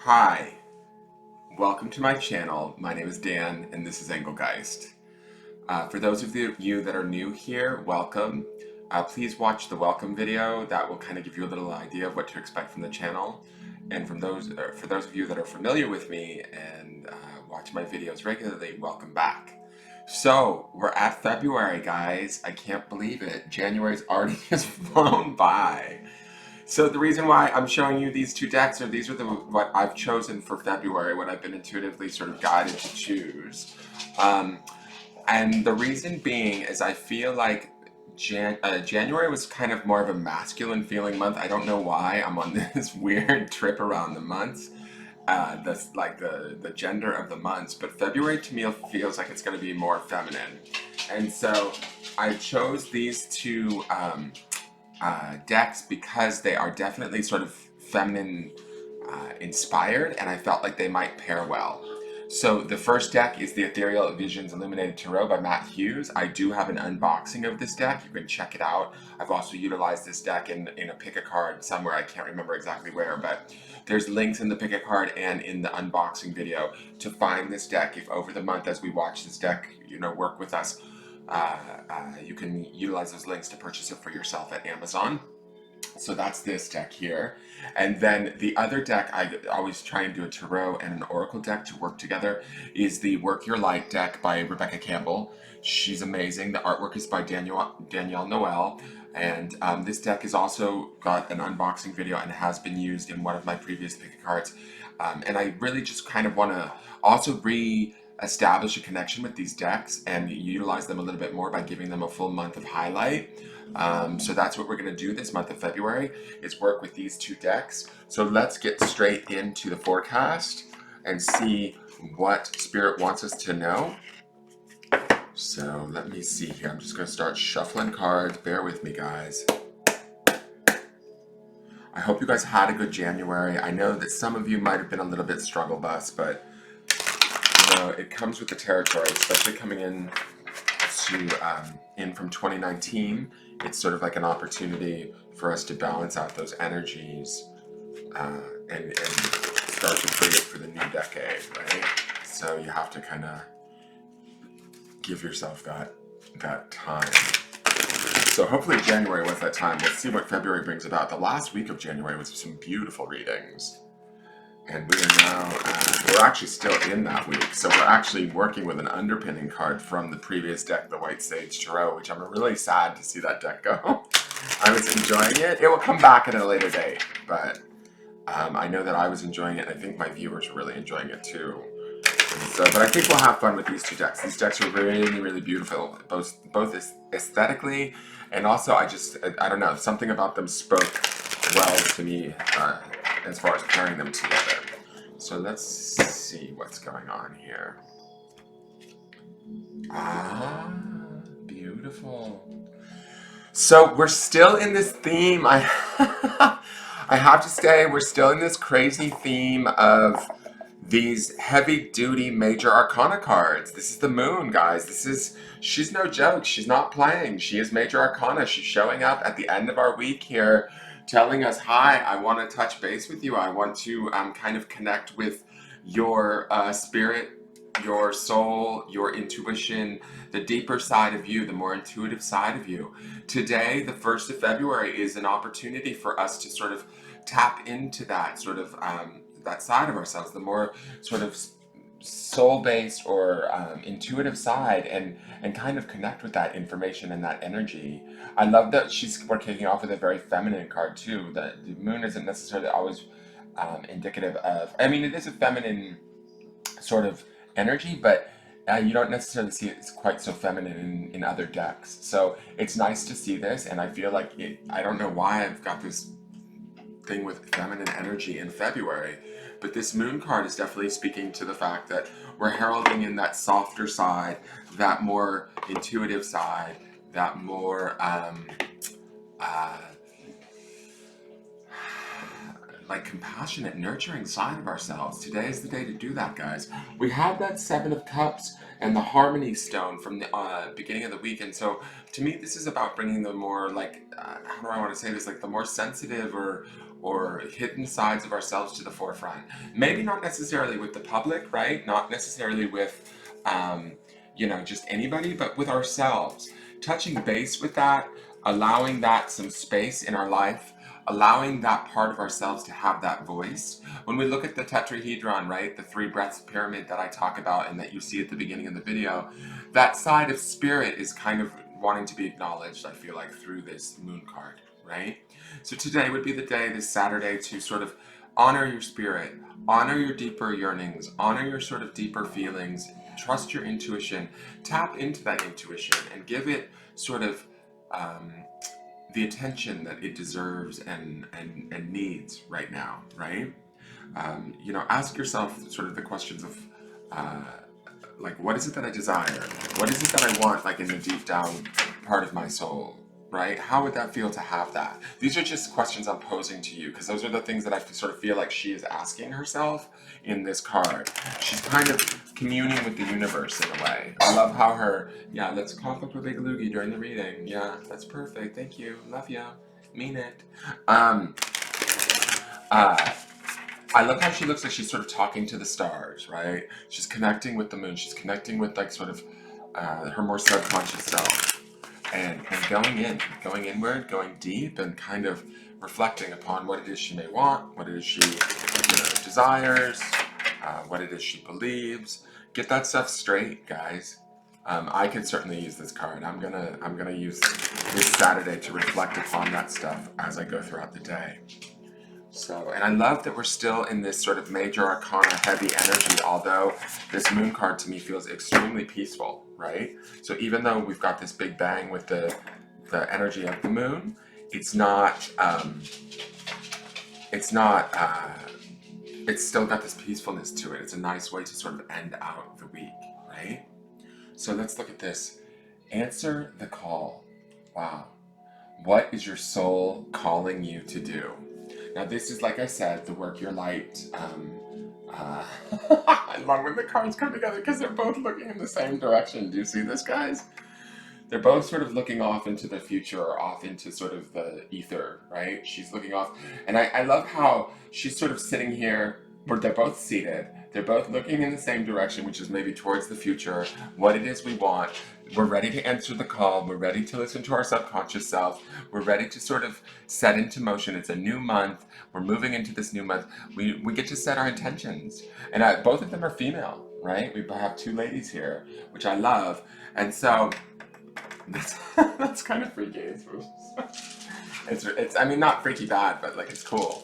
Hi, welcome to my channel. My name is Dan and this is Engelgeist. For those of you that are new here, welcome. Please watch the welcome video. That will kind of give you a little idea of what to expect from the channel. And for those of you that are familiar with me and watch my videos regularly, welcome back. So, we're at February, guys. I can't believe it. January's already just flown by. So the reason why I'm showing you these two decks, or these are what I've chosen for February, what I've been intuitively sort of guided to choose. Um, and the reason being is I feel like January was kind of more of a masculine feeling month. I don't know why. I'm on this weird trip around the months. That's like the gender of the months. But February to me feels like it's going to be more feminine. And so I chose these two decks because they are definitely sort of feminine inspired, and I felt like they might pair well. So the first deck is the Ethereal Visions Illuminated Tarot by Matt Hughes. I do have an unboxing of this deck. You can check it out. I've also utilized this deck in a pick a card somewhere. I can't remember exactly where, but there's links in the pick a card and in the unboxing video to find this deck. If over the month as we watch this deck, work with us, you can utilize those links to purchase it for yourself at Amazon. So that's this deck here. And then the other deck, I always try and do a tarot and an oracle deck to work together, is the Work Your Light deck by Rebecca Campbell. She's amazing. The artwork is by Danielle Noel. And this deck has also got an unboxing video and has been used in one of my previous pick cards. And I really just kind of want to also establish a connection with these decks and utilize them a little bit more by giving them a full month of highlight. So that's what we're going to do this month of February, is work with these two decks. So let's get straight into the forecast and see what Spirit wants us to know. So let me see here. I'm just going to start shuffling cards. Bear with me, guys. I hope you guys had a good January. I know that some of you might have been a little bit struggle bus, but it comes with the territory, especially coming in from 2019. It's sort of like an opportunity for us to balance out those energies and start to create for the new decade, right? So you have to kind of give yourself that time. So hopefully January was that time. Let's see what February brings about. The last week of January was some beautiful readings. And we are now, we're actually still in that week. So we're actually working with an underpinning card from the previous deck, the White Sage Tarot, which I'm really sad to see that deck go. I was enjoying it. It will come back at a later date, but I know that I was enjoying it, and I think my viewers are really enjoying it too. But I think we'll have fun with these two decks. These decks are really, really beautiful, both aesthetically, and also I don't know, something about them spoke well to me as far as pairing them together. So let's see what's going on here. Beautiful. So we're still in this theme. I have to say, we're still in this crazy theme of these heavy-duty major arcana cards. This is the moon, guys. She's no joke. She's not playing. She is major arcana. She's showing up at the end of our week here, telling us, hi, I want to touch base with you. I want to kind of connect with your spirit, your soul, your intuition, the deeper side of you, the more intuitive side of you. Today, the 1st of February, is an opportunity for us to sort of tap into that sort of that side of ourselves, the more sort of soul-based or intuitive side, and kind of connect with that information and that energy. I love that we're kicking off with a very feminine card too. The moon isn't necessarily always indicative of, I mean, it is a feminine sort of energy, but you don't necessarily see it quite so feminine in other decks. So it's nice to see this, and I feel like I don't know why I've got this thing with feminine energy in February, but this moon card is definitely speaking to the fact that we're heralding in that softer side, that more intuitive side, that more like compassionate, nurturing side of ourselves. Today is the day to do that, guys. We have that 7 of Cups and the Harmony Stone from the beginning of the week, and so to me this is about bringing the more like how do I want to say this, like the more sensitive or or hidden sides of ourselves to the forefront. Maybe not necessarily with the public, right? Not necessarily with, just anybody, but with ourselves. Touching base with that, allowing that some space in our life, allowing that part of ourselves to have that voice. When we look at the tetrahedron, right, the three breaths pyramid that I talk about and that you see at the beginning of the video, that side of spirit is kind of wanting to be acknowledged, I feel like, through this moon card, right? So today would be the day, this Saturday, to sort of honor your spirit, honor your deeper yearnings, honor your sort of deeper feelings, trust your intuition, tap into that intuition and give it sort of the attention that it deserves and needs right now, right? Ask yourself sort of the questions of like, what is it that I desire? What is it that I want, like in the deep down part of my soul, right? How would that feel to have that? These are just questions I'm posing to you because those are the things that I sort of feel like she is asking herself in this card. She's kind of communing with the universe in a way. I love how let's conflict with a loogie during the reading. Yeah, that's perfect. Thank you. Love you. Mean it. I love how she looks like she's sort of talking to the stars, right? She's connecting with the moon. She's connecting with like sort of her more subconscious self, and going inward, going deep, and kind of reflecting upon what it is she may want, what it is she desires, what it is she believes. Get that stuff straight, guys. I could certainly use this card. I'm gonna use this Saturday to reflect upon that stuff as I go throughout the day. So, and I love that we're still in this sort of major arcana heavy energy, although this moon card to me feels extremely peaceful, right? So even though we've got this big bang with the energy of the moon, it's still got this peacefulness to it. It's a nice way to sort of end out the week, right? So let's look at this. Answer the call. Wow. What is your soul calling you to do? Now this is, like I said, the work your light. I love when the cards come together because they're both looking in the same direction. Do you see this, guys? They're both sort of looking off into the future or off into sort of the ether, right? She's looking off. And I love how she's sort of sitting here, where they're both seated. They're both looking in the same direction, which is maybe towards the future, what it is we want. We're ready to answer the call. We're ready to listen to our subconscious self. We're ready to sort of set into motion. It's a new month. We're moving into this new month. We get to set our intentions. And both of them are female, right? We have two ladies here, which I love. And so that's kind of freaky. It's I mean, not freaky bad, but like it's cool.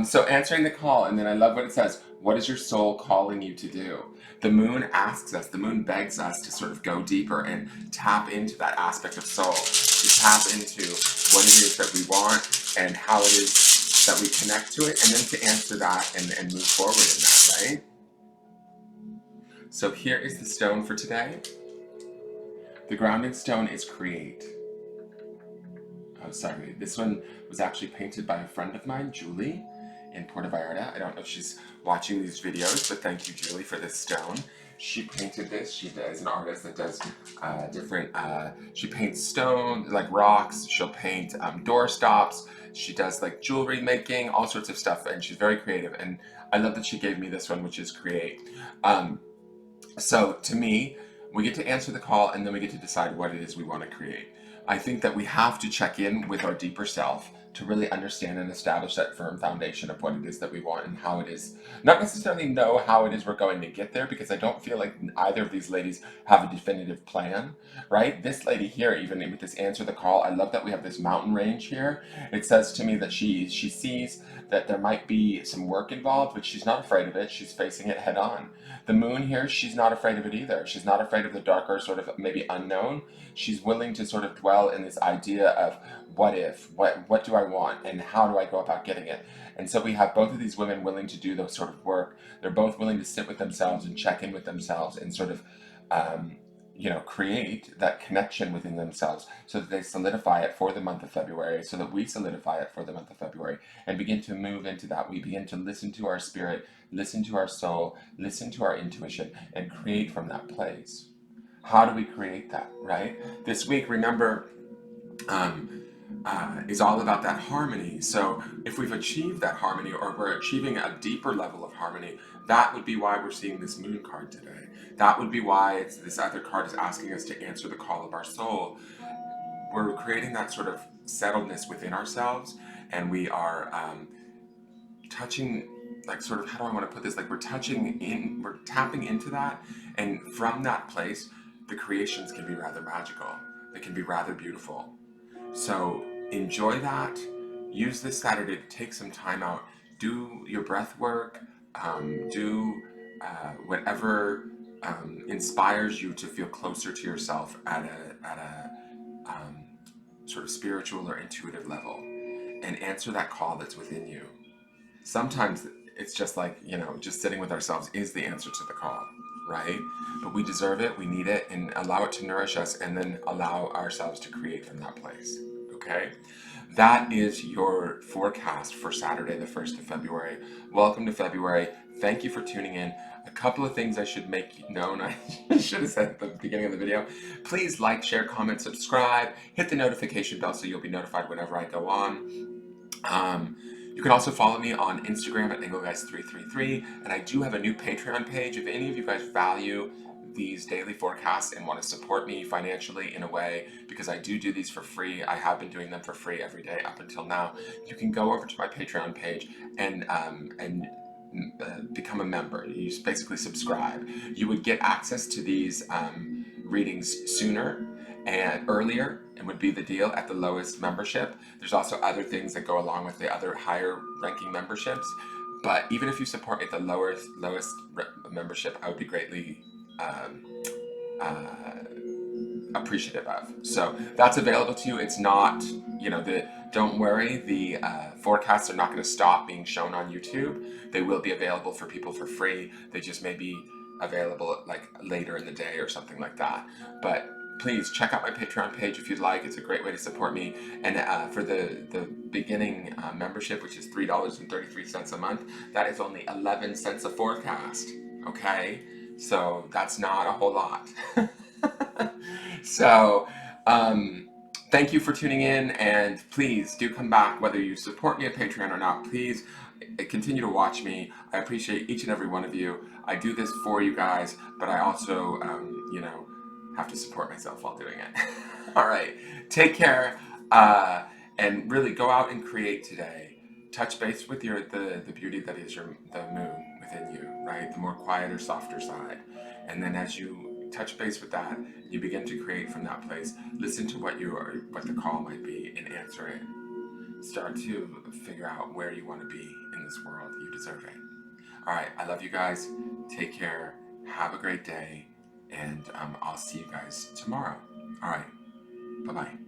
So answering the call, and then I love what it says. What is your soul calling you to do? The moon asks us, the moon begs us to sort of go deeper and tap into that aspect of soul, to tap into what it is that we want and how it is that we connect to it, and then to answer that and move forward in that, right? So here is the stone for today. The grounding stone is create. Oh, sorry. This one was actually painted by a friend of mine, Julie, in Puerto Vallarta. I don't know if she's watching these videos, but thank you, Julie, for this stone. She painted this. She is an artist that does she paints stone, like rocks. She'll paint door stops. She does like jewelry making, all sorts of stuff, and she's very creative. And I love that she gave me this one, which is create. So to me, we get to answer the call, and then we get to decide what it is we want to create. I think that we have to check in with our deeper self to really understand and establish that firm foundation of what it is that we want and how it is. Not necessarily know how it is we're going to get there, because I don't feel like either of these ladies have a definitive plan, right? This lady here, even with this answer the call, I love that we have this mountain range here. It says to me that she sees that there might be some work involved, but she's not afraid of it. She's facing it head on. The moon here, she's not afraid of it either. She's not afraid of the darker, sort of maybe unknown. She's willing to sort of dwell in this idea of what if, what do I want, and how do I go about getting it? And so we have both of these women willing to do those sort of work. They're both willing to sit with themselves and check in with themselves and sort of, create that connection within themselves so that they solidify it for the month of February, so that we solidify it for the month of February and begin to move into that. We begin to listen to our spirit, listen to our soul, listen to our intuition, and create from that place. How do we create that, right? This week, remember, is all about that harmony. So if we've achieved that harmony, or we're achieving a deeper level of harmony, that would be why we're seeing this moon card today. That would be why this other card is asking us to answer the call of our soul. We're creating that sort of settledness within ourselves, and we are touching, like, sort of, how do I want to put this? Like, we're tapping into that, and from that place, the creations can be rather magical. They can be rather beautiful. So enjoy that. Use this Saturday to take some time out. Do your breath work. Do whatever inspires you to feel closer to yourself at a sort of spiritual or intuitive level, and answer that call that's within you. Sometimes it's just like, just sitting with ourselves is the answer to the call, right? But we deserve it, we need it, and allow it to nourish us, and then allow ourselves to create from that place, okay? That is your forecast for Saturday, the 1st of February. Welcome to February. Thank you for tuning in. A couple of things I should make known, I should have said at the beginning of the video. Please like, share, comment, subscribe, hit the notification bell so you'll be notified whenever I go on. You can also follow me on Instagram at Engelgeist333, and I do have a new Patreon page. If any of you guys value these daily forecasts and want to support me financially in a way, because I do these for free, I have been doing them for free every day up until now, you can go over to my Patreon page and become a member. You just basically subscribe. You would get access to these readings sooner and earlier, and would be the deal at the lowest membership. There's also other things that go along with the other higher ranking memberships, but even if you support me at the lowest membership, I would be greatly appreciative of. So that's available to you. It's not, don't worry, the forecasts are not going to stop being shown on YouTube. They will be available for people for free. They just may be available like later in the day or something like that. But please check out my Patreon page if you'd like. It's a great way to support me. And for the beginning membership, which is $3.33 a month, that is only 11 cents a forecast. Okay? So that's not a whole lot. So, thank you for tuning in, and please do come back, whether you support me at Patreon or not. Please continue to watch me. I appreciate each and every one of you. I do this for you guys, but I also, have to support myself while doing it. All right, take care, and really go out and create today. Touch base with the beauty that is the moon within you, right? The more quieter, softer side. And then as you touch base with that, you begin to create from that place. Listen to what the call might be, and answer it. Start to figure out where you want to be in this world. You deserve it. All right, I love you guys. Take care. Have a great day, and I'll see you guys tomorrow. All right, bye-bye.